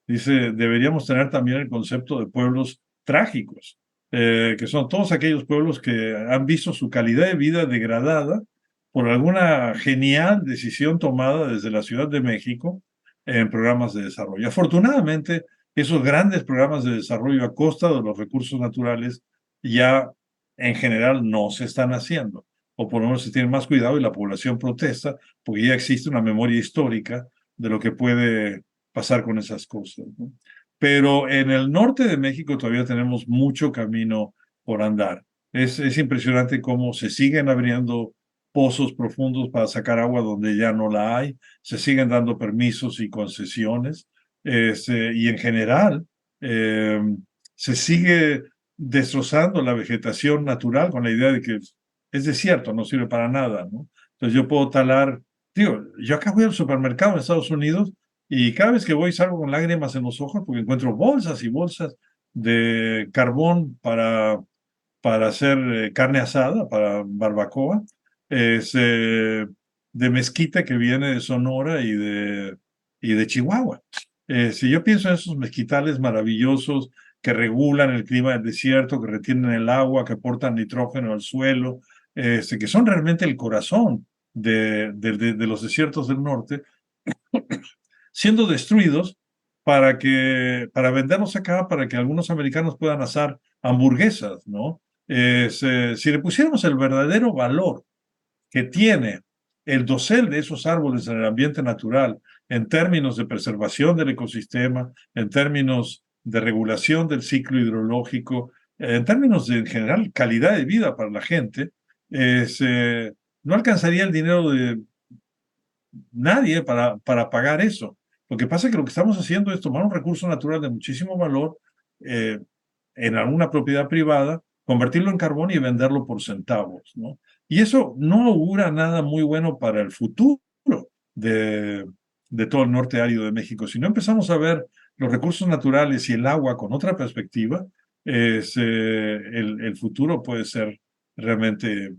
dice, deberíamos tener también el concepto de pueblos trágicos, que son todos aquellos pueblos que han visto su calidad de vida degradada por alguna genial decisión tomada desde la Ciudad de México en programas de desarrollo. Afortunadamente, esos grandes programas de desarrollo a costa de los recursos naturales ya en general no se están haciendo, o por lo menos se tiene más cuidado y la población protesta porque ya existe una memoria histórica de lo que puede pasar con esas cosas, ¿no? Pero en el norte de México todavía tenemos mucho camino por andar. Es impresionante cómo se siguen abriendo pozos profundos para sacar agua donde ya no la hay, se siguen dando permisos y concesiones, y en general eh, se sigue destrozando la vegetación natural con la idea de que es desierto, no sirve para nada, ¿no? Entonces yo puedo talar, digo, yo acá voy al supermercado en Estados Unidos y cada vez que voy salgo con lágrimas en los ojos porque encuentro bolsas y bolsas de carbón para hacer carne asada, para barbacoa, es, de mezquite que viene de Sonora y de Chihuahua. Si yo pienso en esos mezquitales maravillosos que regulan el clima del desierto, que retienen el agua, que aportan nitrógeno al suelo, que son realmente el corazón de los desiertos del norte, siendo destruidos para vendernos acá, para que algunos americanos puedan asar hamburguesas, ¿no? Si le pusiéramos el verdadero valor que tiene el dosel de esos árboles en el ambiente natural, en términos de preservación del ecosistema, en términos de regulación del ciclo hidrológico, en términos de, en general, calidad de vida para la gente, no alcanzaría el dinero de nadie para pagar eso. Lo que pasa es que lo que estamos haciendo es tomar un recurso natural de muchísimo valor eh, en alguna propiedad privada, convertirlo en carbón y venderlo por centavos, ¿no? Y eso no augura nada muy bueno para el futuro de, de todo el norte árido de México. Si no empezamos a ver los recursos naturales y el agua con otra perspectiva, el futuro puede ser realmente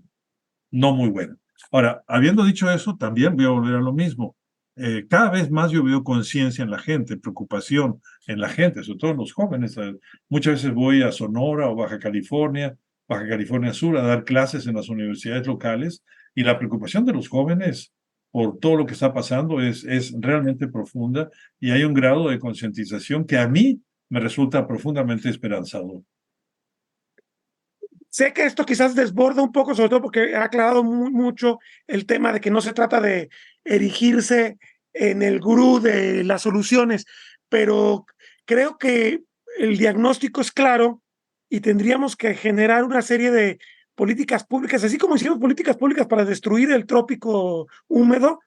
no muy bueno. Ahora, habiendo dicho eso, también voy a volver a lo mismo. Cada vez más yo veo conciencia en la gente, preocupación en la gente, sobre todo en los jóvenes. Muchas veces voy a Sonora o Baja California Sur, a dar clases en las universidades locales y la preocupación de los jóvenes por todo lo que está pasando es realmente profunda y hay un grado de concientización que a mí me resulta profundamente esperanzador. Sé que esto quizás desborda un poco, sobre todo porque ha aclarado mucho el tema de que no se trata de erigirse en el gurú de las soluciones, pero creo que el diagnóstico es claro y tendríamos que generar una serie de políticas públicas, así como hicimos políticas públicas para destruir el trópico húmedo,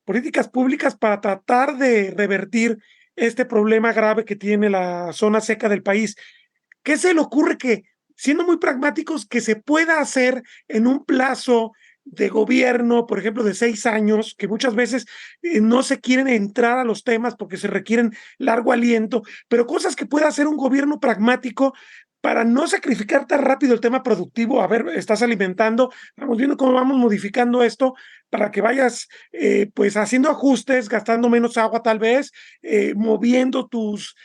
políticas públicas para tratar de revertir este problema grave que tiene la zona seca del país. ¿Qué se le ocurre que, siendo muy pragmáticos, que se pueda hacer en un plazo de gobierno, por ejemplo, de 6 años, que muchas veces no se quieren entrar a los temas porque se requieren largo aliento, pero cosas que pueda hacer un gobierno pragmático para no sacrificar tan rápido el tema productivo? A ver, estás alimentando, vamos viendo cómo vamos modificando esto para que vayas pues haciendo ajustes, gastando menos agua tal vez, moviendo los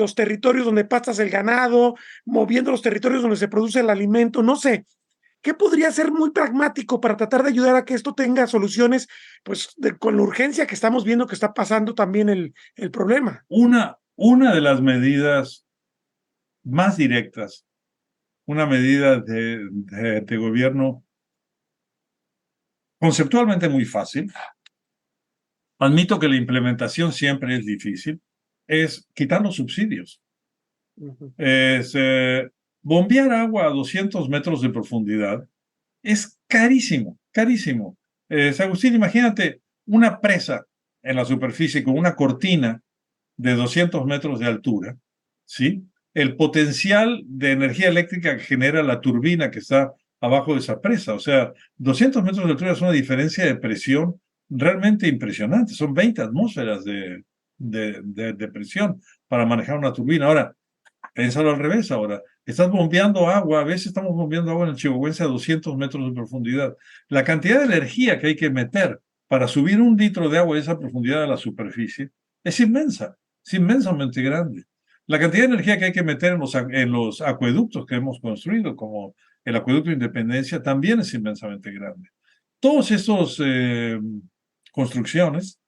territorios donde pastas el ganado, moviendo los territorios donde se produce el alimento, no sé. ¿Qué podría ser muy pragmático para tratar de ayudar a que esto tenga soluciones, pues con la urgencia que estamos viendo que está pasando también el problema? Una de las medidas más directas, una medida de gobierno conceptualmente muy fácil, admito que la implementación siempre es difícil, es quitar los subsidios. Es, bombear agua a 200 metros de profundidad es carísimo, carísimo. Agustín, imagínate una presa en la superficie con una cortina de 200 metros de altura, ¿sí? El potencial de energía eléctrica que genera la turbina que está abajo de esa presa. O sea, 200 metros de altura es una diferencia de presión realmente impresionante. Son 20 atmósferas de presión para manejar una turbina. Ahora, pénsalo al revés ahora. Estás bombeando agua, a veces estamos bombeando agua en el Chihuahuense a 200 metros de profundidad. La cantidad de energía que hay que meter para subir 1 litro de agua de esa profundidad a la superficie es inmensa, es inmensamente grande. La cantidad de energía que hay que meter en los acueductos que hemos construido, como el acueducto de Independencia, también es inmensamente grande. Todas estas construcciones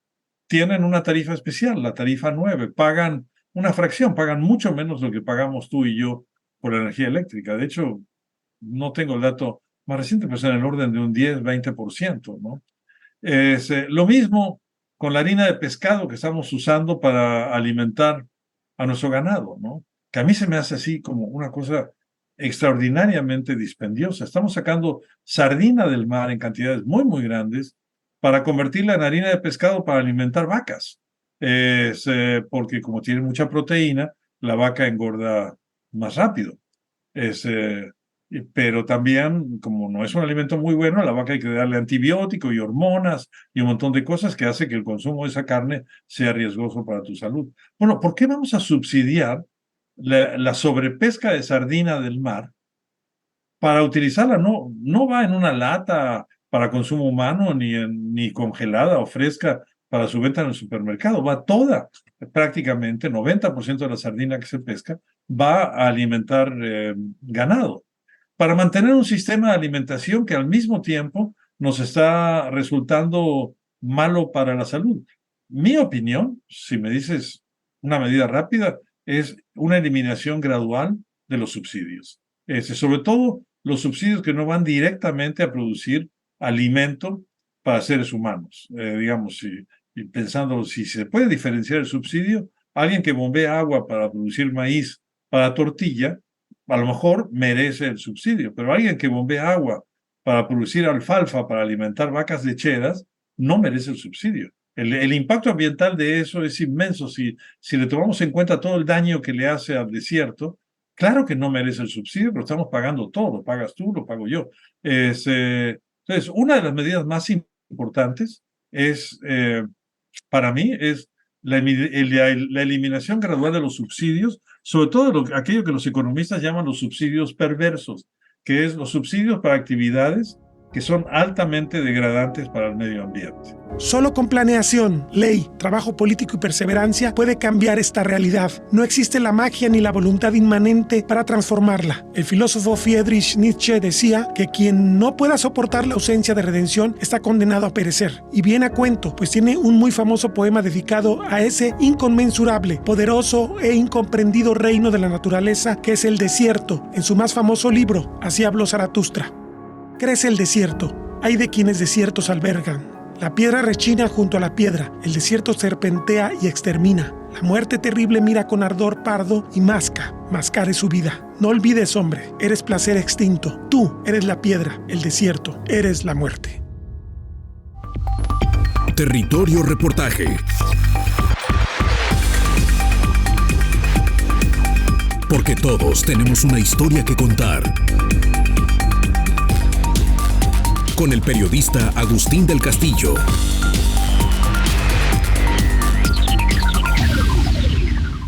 tienen una tarifa especial, la tarifa 9, pagan una fracción, pagan mucho menos de lo que pagamos tú y yo por la energía eléctrica. De hecho, no tengo el dato más reciente, pero es en el orden de un 10-20%, ¿no? Lo mismo con la harina de pescado que estamos usando para alimentar a nuestro ganado, ¿no? Que a mí se me hace así como una cosa extraordinariamente dispendiosa. Estamos sacando sardina del mar en cantidades muy, muy grandes para convertirla en harina de pescado para alimentar vacas. Porque como tiene mucha proteína, la vaca engorda más rápido. Pero también, como no es un alimento muy bueno, a la vaca hay que darle antibiótico y hormonas y un montón de cosas que hace que el consumo de esa carne sea riesgoso para tu salud. Bueno, ¿por qué vamos a subsidiar la sobrepesca de sardina del mar para utilizarla? No va en una lata para consumo humano, ni congelada o fresca para su venta en el supermercado. Va toda, prácticamente 90% de la sardina que se pesca, va a alimentar ganado, para mantener un sistema de alimentación que al mismo tiempo nos está resultando malo para la salud. Mi opinión, si me dices una medida rápida, es una eliminación gradual de los subsidios. Sobre todo los subsidios que no van directamente a producir alimento para seres humanos. Digamos, pensando si se puede diferenciar el subsidio, alguien que bombea agua para producir maíz para tortilla, a lo mejor merece el subsidio, pero alguien que bombea agua para producir alfalfa para alimentar vacas lecheras no merece el subsidio. El impacto ambiental de eso es inmenso. Si le tomamos en cuenta todo el daño que le hace al desierto, claro que no merece el subsidio, pero estamos pagando todo. Lo pagas tú, lo pago yo. Entonces, una de las medidas más importantes para mí, es la eliminación gradual de los subsidios, sobre todo aquello que los economistas llaman los subsidios perversos, que es los subsidios para actividades que son altamente degradantes para el medio ambiente. Solo con planeación, ley, trabajo político y perseverancia puede cambiar esta realidad. No existe la magia ni la voluntad inmanente para transformarla. El filósofo Friedrich Nietzsche decía que quien no pueda soportar la ausencia de redención está condenado a perecer. Y viene a cuento, pues tiene un muy famoso poema dedicado a ese inconmensurable, poderoso e incomprendido reino de la naturaleza que es el desierto. En su más famoso libro, Así habló Zaratustra. Crece el desierto, hay de quienes desiertos albergan. La piedra rechina junto a la piedra, el desierto serpentea y extermina. La muerte terrible mira con ardor pardo y masca. Mascar es su vida. No olvides, hombre, eres placer extinto. Tú eres la piedra, el desierto, eres la muerte. Territorio Reportaje. Porque todos tenemos una historia que contar. Con el periodista Agustín del Castillo.